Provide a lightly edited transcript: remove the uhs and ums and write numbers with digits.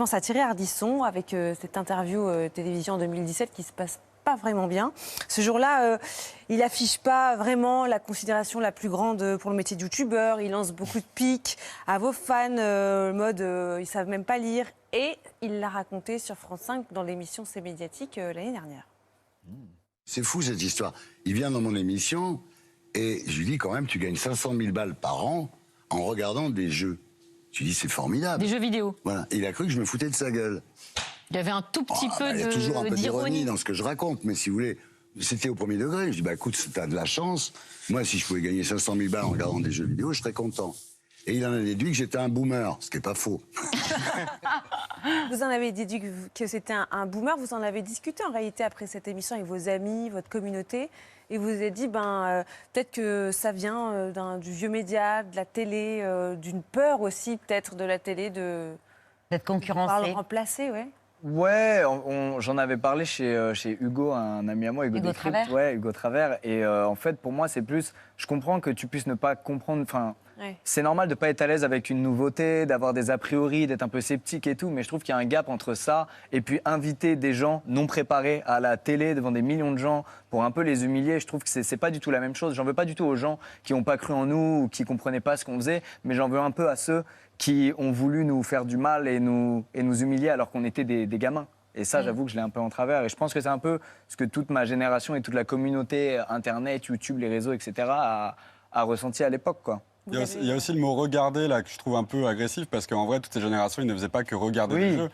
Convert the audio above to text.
pense à Thierry Ardisson avec cette interview télévision en 2017 qui se passe pas vraiment bien. Ce jour-là, il n'affiche pas vraiment la considération la plus grande pour le métier de youtubeur. Il lance beaucoup de piques à vos fans, mode ils savent même pas lire. Et il l'a raconté sur France 5 dans l'émission C'est médiatique l'année dernière. C'est fou cette histoire. Il vient dans mon émission et je lui dis quand même, tu gagnes 500 000 balles par an en regardant des jeux. Je lui dis, c'est formidable. Des jeux vidéo. Voilà. Et il a cru que je me foutais de sa gueule. Il y avait un tout petit peu Il y a toujours un peu d'ironie d'ironie dans ce que je raconte, mais si vous voulez, c'était au premier degré. Je dis, bah écoute, t'as de la chance. Moi, si je pouvais gagner 500 000 balles en regardant des jeux vidéo, je serais content. Et il en a déduit que j'étais un boomer, ce qui n'est pas faux. Vous en avez déduit que c'était un boomer. Vous en avez discuté en réalité après cette émission avec vos amis, votre communauté. Et vous vous êtes dit, peut-être que ça vient du vieux média, de la télé, d'une peur aussi peut-être de la télé d'être concurrencé. le remplacer, ouais. Ouais, j'en avais parlé chez Hugo, un ami à moi, Hugo Décrypte. Travers. Ouais, Hugo Travers. Et en fait, pour moi, c'est plus... Je comprends que tu puisses ne pas comprendre... Enfin, Ouais. c'est normal de ne pas être à l'aise avec une nouveauté, d'avoir des a priori, d'être un peu sceptique et tout, mais je trouve qu'il y a un gap entre ça et puis inviter des gens non préparés à la télé devant des millions de gens pour un peu les humilier. Je trouve que c'est pas du tout la même chose. J'en veux pas du tout aux gens qui n'ont pas cru en nous ou qui comprenaient pas ce qu'on faisait, mais j'en veux un peu à ceux qui ont voulu nous faire du mal et nous humilier alors qu'on était des gamins. Et ça, j'avoue que je l'ai un peu en travers. Et je pense que c'est un peu ce que toute ma génération et toute la communauté, Internet, YouTube, les réseaux, etc., a ressenti à l'époque, quoi. Il y a aussi le mot « regarder » là, que je trouve un peu agressif, parce qu'en vrai, toutes ces générations, ils ne faisaient pas que regarder les jeux.